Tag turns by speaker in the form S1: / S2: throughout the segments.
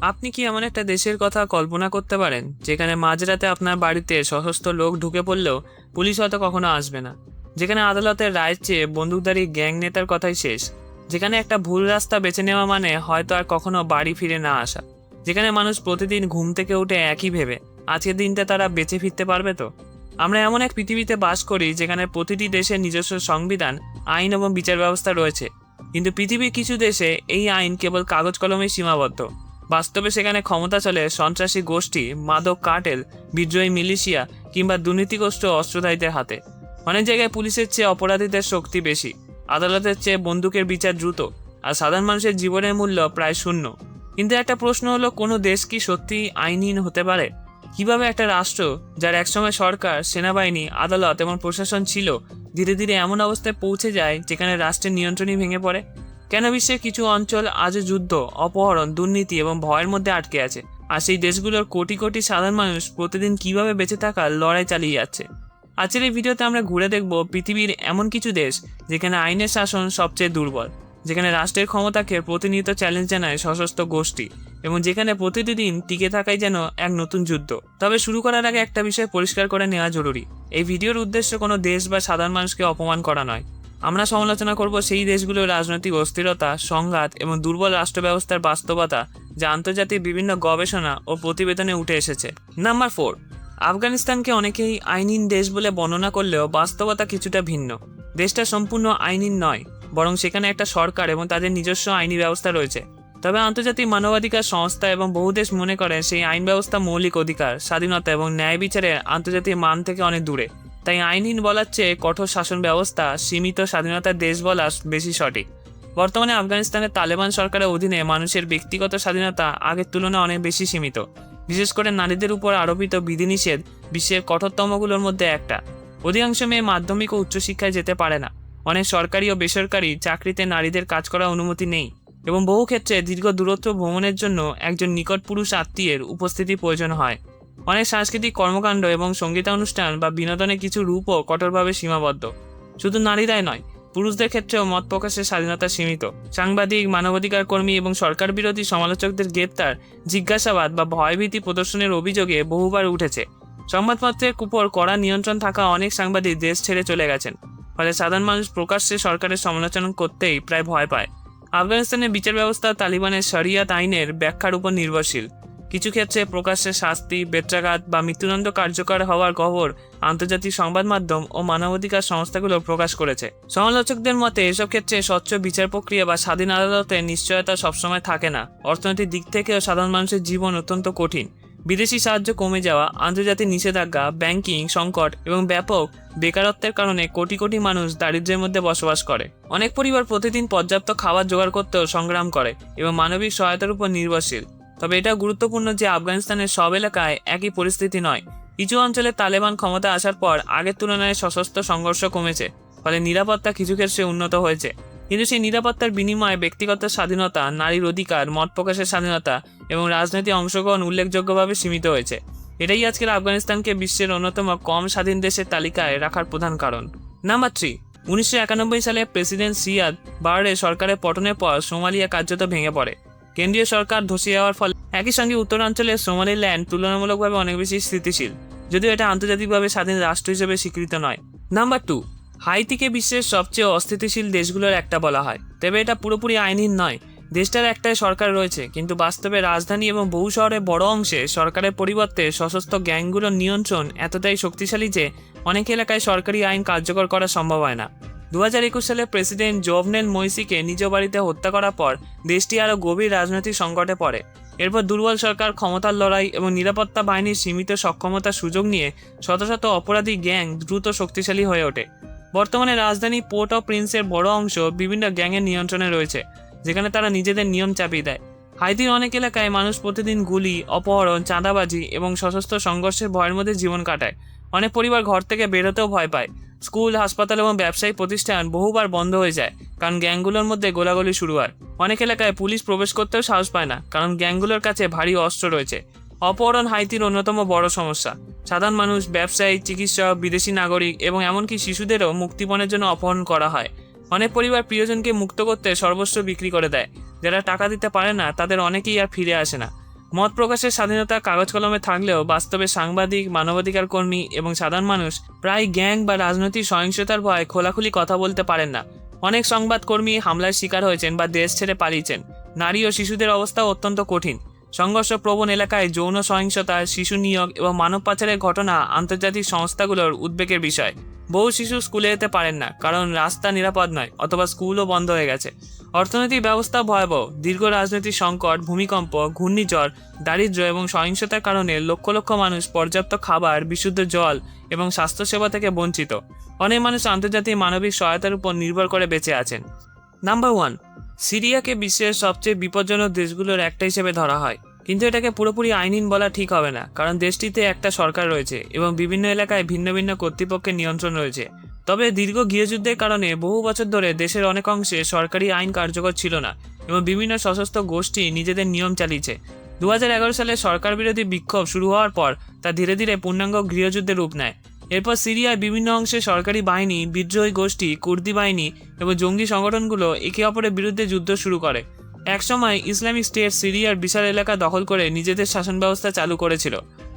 S1: আপনি কি এমন একটা দেশের কথা কল্পনা করতে পারেন যেখানে মাঝরাতে আপনার বাড়িতে সশস্ত্র লোক ঢুকে পড়লেও পুলিশ হয়তো কখনো আসবে না? যেখানে আদালতের রায়ের চেয়ে বন্দুকধারী গ্যাং নেতার কথাই শেষ? যেখানে একটা ভুল রাস্তা বেছে নেওয়া মানে হয়তো আর কখনো বাড়ি ফিরে না আসা? যেখানে মানুষ প্রতিদিন ঘুম থেকে উঠে একই ভেবে আজকের দিনটা তারা বেঁচে ফিরতে পারবে তো? আমরা এমন এক পৃথিবীতে বাস করি যেখানে প্রতিটি দেশের নিজস্ব সংবিধান, আইন এবং বিচার ব্যবস্থা রয়েছে। কিন্তু পৃথিবীর কিছু দেশে এই আইন কেবল কাগজ কলমেই সীমাবদ্ধ। বাস্তবে সেখানে ক্ষমতা চলে সন্ত্রাসী গোষ্ঠী, মাদক কার্টেল, বিদ্রোহী মিলিশিয়া কিংবা দুর্নীতিগ্রস্ত অস্ত্রধারীদের হাতে। অনেক জায়গায় পুলিশের চেয়ে অপরাধীদের শক্তি বেশি, আদালতের চেয়ে বন্দুকের বিচার দ্রুত, আর সাধারণ মানুষের জীবনের মূল্য প্রায় শূন্য। কিন্তু একটা প্রশ্ন হলো, কোনো দেশ কি সত্যি আইনহীন হতে পারে? কিভাবে একটা রাষ্ট্র, যার একসময় সরকার, সেনাবাহিনী, আদালত এবং প্রশাসন ছিল, ধীরে ধীরে এমন অবস্থায় পৌঁছে যায় যেখানে রাষ্ট্রের নিয়ন্ত্রণই ভেঙে পড়ে? কেন বিশ্বের কিছু অঞ্চল আজও যুদ্ধ, অপহরণ, দুর্নীতি এবং ভয়ের মধ্যে আটকে আছে, আর সেই দেশগুলোর কোটি কোটি সাধারণ মানুষ প্রতিদিন কিভাবে বেঁচে থাকার লড়াই চালিয়ে যাচ্ছে? আজকের এই ভিডিওতে আমরা ঘুরে দেখব পৃথিবীর এমন কিছু দেশ যেখানে আইনের শাসন সবচেয়ে দুর্বল, যেখানে রাষ্ট্রের ক্ষমতাকে প্রতিনিয়ত চ্যালেঞ্জ জানায় সশস্ত্র গোষ্ঠী, এবং যেখানে প্রতিটি দিন টিকে থাকাই যেন এক নতুন যুদ্ধ। তবে শুরু করার আগে একটা বিষয় পরিষ্কার করে নেওয়া জরুরি। এই ভিডিওর উদ্দেশ্য কোনো দেশ বা সাধারণ মানুষকে অপমান করা নয়। আমরা সমালোচনা করব সেই দেশগুলোর রাজনৈতিক অস্থিরতা, সংঘাত এবং দুর্বল রাষ্ট্র ব্যবস্থার বাস্তবতা, যা আন্তর্জাতিক বিভিন্ন গবেষণা ও প্রতিবেদনে উঠে এসেছে। নাম্বার 4, আফগানিস্তানকে অনেকেই আইনহীন দেশ বলে বর্ণনা করলেও বাস্তবতা কিছুটা ভিন্ন। দেশটা সম্পূর্ণ আইনহীন নয়, বরং সেখানে একটা সরকার এবং তাদের নিজস্ব আইনি ব্যবস্থা রয়েছে। তবে আন্তর্জাতিক মানবাধিকার সংস্থা এবং বহু দেশ মনে করে সেই আইন ব্যবস্থা মৌলিক অধিকার, স্বাধীনতা এবং ন্যায় বিচারের আন্তর্জাতিক মান থেকে অনেক দূরে। তাই আইনহীন বলার চেয়ে কঠোর শাসন ব্যবস্থা, সীমিত স্বাধীনতার দেশ বলা বেশি সঠিক। বর্তমানে আফগানিস্তানের তালেবান সরকারের অধীনে মানুষের ব্যক্তিগত স্বাধীনতা আগের তুলনায় অনেক বেশি সীমিত। বিশেষ করে নারীদের উপর আরোপিত বিধিনিষেধ বিশ্বের কঠোরতমগুলোর মধ্যে একটা। অধিকাংশ মেয়ে মাধ্যমিক ও উচ্চশিক্ষায় যেতে পারে না। অনেক সরকারি ও বেসরকারি চাকরিতে নারীদের কাজ করার অনুমতি নেই, এবং বহু ক্ষেত্রে দীর্ঘ দূরত্ব ভ্রমণের জন্য একজন নিকট পুরুষ আত্মীয়ের উপস্থিতি প্রয়োজন হয়। অনেক সাংস্কৃতিক কর্মকাণ্ড এবং সঙ্গীতানুষ্ঠান বা বিনোদনের কিছু রূপও কঠোরভাবে সীমাবদ্ধ। শুধু নারীরাই নয়, পুরুষদের ক্ষেত্রেও মত প্রকাশের স্বাধীনতা সীমিত। সাংবাদিক, মানবাধিকার কর্মী এবং সরকার বিরোধী সমালোচকদের গ্রেপ্তার, জিজ্ঞাসাবাদ বা ভয়ভীতি প্রদর্শনের অভিযোগে বহুবার উঠেছে। সংবাদপত্রের উপর কড়া নিয়ন্ত্রণ থাকা অনেক সাংবাদিক দেশ ছেড়ে চলে গেছেন, ফলে সাধারণ মানুষ প্রকাশ্যে সরকারের সমালোচনা করতেই প্রায় ভয় পায়। আফগানিস্তানের বিচার ব্যবস্থা তালিবানের শরিয়াত আইনের ব্যাখ্যার উপর নির্ভরশীল। কিছু ক্ষেত্রে প্রকাশ্যে শাস্তি, বেত্রাঘাত বা মৃত্যুদণ্ড কার্যকর হওয়ার খবর আন্তর্জাতিক সংবাদ মাধ্যম ও মানবাধিকার সংস্থাগুলো প্রকাশ করেছে। সমালোচকদের মতে এসব ক্ষেত্রে স্বচ্ছ বিচার প্রক্রিয়া বা স্বাধীন আদালতের নিশ্চয়তা সবসময় থাকে না। অর্থনৈতিক দিক থেকেও সাধারণ মানুষের জীবন অত্যন্ত কঠিন। বিদেশি সাহায্য কমে যাওয়া, আন্তর্জাতিক নিষেধাজ্ঞা, ব্যাংকিং সংকট এবং ব্যাপক বেকারত্বের কারণে কোটি কোটি মানুষ দারিদ্র্যের মধ্যে বসবাস করে। অনেক পরিবার প্রতিদিন পর্যাপ্ত খাবার জোগাড় করতেও সংগ্রাম করে এবং মানবিক সহায়তার উপর নির্ভরশীল। তবে এটা গুরুত্বপূর্ণ যে আফগানিস্তানের সব এলাকায় একই পরিস্থিতি নয়। কিছু অঞ্চলে তালেবান ক্ষমতা আসার পর আগের তুলনায় সশস্ত্র সংঘর্ষ কমেছে, ফলে নিরাপত্তা কিছু ক্ষেত্রে উন্নত হয়েছে। কিন্তু সেই নিরাপত্তার বিনিময়ে ব্যক্তিগত স্বাধীনতা, নারীর অধিকার, মত প্রকাশের স্বাধীনতা এবং রাজনৈতিক অংশগ্রহণ উল্লেখযোগ্যভাবে সীমিত হয়েছে। এটাই আজকের আফগানিস্তানকে বিশ্বের অন্যতম কম স্বাধীন দেশের তালিকায় রাখার প্রধান কারণ। নাম্বার 3, 1991 সালে প্রেসিডেন্ট সিয়াদ বারের সরকারের পতনের পর সোমালিয়া কার্যত ভেঙে পড়ে। কেন্দ্রীয় সরকার ধসে যাওয়ার ফলে একই সঙ্গে উত্তরাঞ্চলের সোমালিল্যান্ড তুলনামূলকভাবে অনেক বেশি স্থিতিশীল, যদিও এটা আন্তর্জাতিকভাবে স্বাধীন রাষ্ট্র হিসেবে স্বীকৃত নয়। নাম্বার 2, হাইতিকে বিশ্বের সবচেয়ে অস্থিতিশীল দেশগুলোর একটা বলা হয়, তবে এটা পুরোপুরি আইনহীন নয়। দেশটার একটাই সরকার রয়েছে, কিন্তু বাস্তবে রাজধানী এবং বহু শহরের বড় অংশে সরকারের পরিবর্তে সশস্ত্র গ্যাংগুলোর নিয়ন্ত্রণ এতটাই শক্তিশালী যে অনেক এলাকায় সরকারি আইন কার্যকর করা সম্ভব হয় না। 2021 সালে প্রেসিডেন্ট জোভনেল মইসিকে নিজ বাড়িতে হত্যা করার পর দেশটি আরও গভীর রাজনৈতিক সংকটে পড়ে। এরপর দুর্বল সরকার, ক্ষমতার লড়াই এবং নিরাপত্তা বাহিনীর সীমিত সক্ষমতার সুযোগ নিয়ে শত শত অপরাধী গ্যাং দ্রুত শক্তিশালী হয়ে ওঠে। বর্তমানে রাজধানী পোর্ট অফ প্রিন্সের বড় অংশ বিভিন্ন গ্যাংয়ের নিয়ন্ত্রণে রয়েছে, যেখানে তারা নিজেদের নিয়ম চাপিয়ে দেয়। হাইতির অনেক এলাকায় মানুষ প্রতিদিন গুলি, অপহরণ, চাঁদাবাজি এবং সশস্ত্র সংঘর্ষের ভয়ের মধ্যে জীবন কাটায়। অনেক পরিবার ঘর থেকে বেরোতেও ভয় পায়। স্কুল, হাসপাতাল এবং ব্যবসায়িক প্রতিষ্ঠান বহুবার বন্ধ হয়ে যায়, কারণ গ্যাংগুলোর মধ্যে গোলাগুলি শুরু হয়। অনেক এলাকায় পুলিশ প্রবেশ করতেও সাহস পায় না, কারণ গ্যাংগুলোর কাছে ভারী অস্ত্র রয়েছে। অপহরণ হাইতির অন্যতম বড় সমস্যা। সাধারণ মানুষ, ব্যবসায়ী, চিকিৎসক, বিদেশি নাগরিক এবং এমনকি শিশুদেরও মুক্তিপণের জন্য অপহরণ করা হয়। অনেক পরিবার প্রিয়জনকে মুক্ত করতে সর্বস্ব বিক্রি করে দেয়। যারা টাকা দিতে পারে না তাদের অনেকেই আর ফিরে আসে না। মত প্রকাশের স্বাধীনতা কাগজ কলমে থাকলেও বাস্তবে সাংবাদিক, মানবাধিকার কর্মী এবং সাধারণ মানুষ প্রায় গ্যাং বা রাজনৈতিক সহিংসতার ভয়ে খোলাখুলি কথা বলতে পারেন না। অনেক সংবাদকর্মী হামলার শিকার হয়েছেন বা দেশ ছেড়ে পালিয়েছেন। নারী ও শিশুদের অবস্থাও অত্যন্ত কঠিন। সংঘর্ষপ্রবণ এলাকায় যৌন সহিংসতা, শিশু নিয়োগ এবং মানব পাচারের ঘটনা আন্তর্জাতিক সংস্থাগুলোর উদ্বেগের বিষয়। বহু শিশু স্কুলে যেতে পারেন না, কারণ রাস্তা নিরাপদ নয় অথবা স্কুলও বন্ধ হয়ে গেছে। অর্থনৈতিক ব্যবস্থা ভয়াবহ। দীর্ঘ রাজনৈতিক সংকট, ভূমিকম্প, ঘূর্ণিঝড়, দারিদ্র্য এবং সহিংসতার কারণে লক্ষ লক্ষ মানুষ পর্যাপ্ত খাবার, বিশুদ্ধ জল এবং স্বাস্থ্যসেবা থেকে বঞ্চিত। অনেক মানুষ আন্তর্জাতিক মানবিক সহায়তার উপর নির্ভর করে বেঁচে আছেন। নাম্বার 1, সিরিয়াকে বিশ্বের সবচেয়ে বিপজ্জনক দেশগুলোর একটা হিসেবে ধরা হয়, কিন্তু এটাকে পুরোপুরি আইনহীন বলা ঠিক হবে না, কারণ দেশটিতে একটা সরকার রয়েছে এবং বিভিন্ন এলাকায় ভিন্ন ভিন্ন কর্তৃপক্ষের নিয়ন্ত্রণ রয়েছে। তবে দীর্ঘ গৃহযুদ্ধের কারণে বহু বছর ধরে দেশের অনেক অংশে সরকারি আইন কার্যকর ছিল না এবং বিভিন্ন সশস্ত্র গোষ্ঠী নিজেদের নিয়ম চালিয়েছে। 2011 সালে সরকার বিরোধী বিক্ষোভ শুরু হওয়ার পর তা ধীরে ধীরে পূর্ণাঙ্গ গৃহযুদ্ধের রূপ নেয়। এরপর সিরিয়ার বিভিন্ন অংশে সরকারি বাহিনী, বিদ্রোহী গোষ্ঠী, কুর্দি বাহিনী এবং জঙ্গি সংগঠনগুলো একে অপরের বিরুদ্ধে যুদ্ধ শুরু করে। একসময় ইসলামিক স্টেট সিরিয়ার বিশাল এলাকা দখল করে নিজেদের শাসন ব্যবস্থা চালু করেছিল।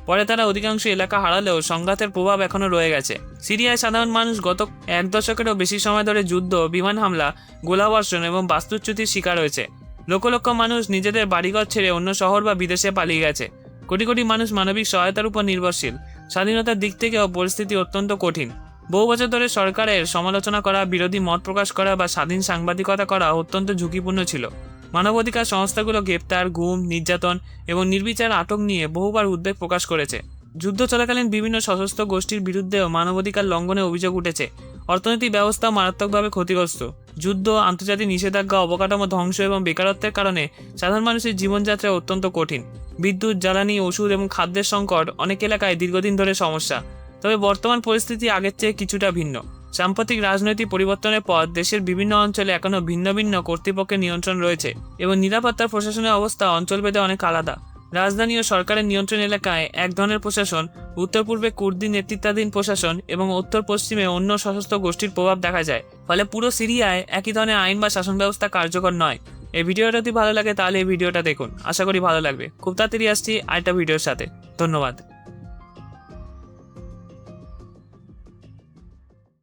S1: পরে তারা অধিকাংশ এলাকা হারালেও সংঘাতের প্রভাব এখনও রয়ে গেছে। সিরিয়ায় সাধারণ মানুষ গত 1 দশকেরও বেশি সময় ধরে যুদ্ধ, বিমান হামলা, গোলাবর্ষণ এবং বাস্তুচ্যুতির শিকার হয়েছে। লক্ষ লক্ষ মানুষ নিজেদের বাড়িঘর ছেড়ে অন্য শহর বা বিদেশে পালিয়ে গেছে। কোটি কোটি মানুষ মানবিক সহায়তার উপর নির্ভরশীল। স্বাধীনতার দিক থেকেও পরিস্থিতি অত্যন্ত কঠিন। বহু বছর ধরে সরকারের সমালোচনা করা, বিরোধী মত প্রকাশ করা বা স্বাধীন সাংবাদিকতা করা অত্যন্ত ঝুঁকিপূর্ণ ছিল। মানবাধিকার সংস্থাগুলো গ্রেপ্তার, গুম, নির্যাতন এবং নির্বিচার আটক নিয়ে বহুবার উদ্বেগ প্রকাশ করেছে। যুদ্ধ চলাকালীন বিভিন্ন সশস্ত্র গোষ্ঠীর বিরুদ্ধেও মানবাধিকার লঙ্ঘনের অভিযোগ উঠেছে। অর্থনৈতিক ব্যবস্থা মারাত্মকভাবে ক্ষতিগ্রস্ত। যুদ্ধ, আন্তর্জাতিক নিষেধাজ্ঞা, অবকাঠামো ধ্বংস এবং বেকারত্বের কারণে সাধারণ মানুষের জীবনযাত্রা অত্যন্ত কঠিন। বিদ্যুৎ, জ্বালানি, ওষুধ এবং খাদ্যের সংকট অনেক এলাকায় দীর্ঘদিন ধরে সমস্যা। তবে বর্তমান পরিস্থিতি আগের চেয়ে কিছুটা ভিন্ন। সাম্প্রতিক রাজনৈতিক পরিবর্তনের পর দেশের বিভিন্ন অঞ্চলে এখনও ভিন্ন ভিন্ন কর্তৃপক্ষের নিয়ন্ত্রণ রয়েছে এবং নিরাপত্তার প্রশাসনের অবস্থা অঞ্চলভেদে অনেক আলাদা। রাজধানী ও সরকারের নিয়ন্ত্রণ এলাকায় এক ধরনের প্রশাসন, উত্তর পূর্বে কুর্দি নেতৃত্বাধীন প্রশাসন এবং উত্তর পশ্চিমে অন্য সশস্ত্র গোষ্ঠীর প্রভাব দেখা যায়। ফলে পুরো সিরিয়ায় একই ধরনের আইন বা শাসন ব্যবস্থা কার্যকর নয়। এই ভিডিওটা যদি ভালো লাগে তাহলে এই ভিডিওটা দেখুন, আশা করি ভালো লাগবে। খুব তাড়াতাড়ি আসছি আরেকটা ভিডিওর সাথে। ধন্যবাদ।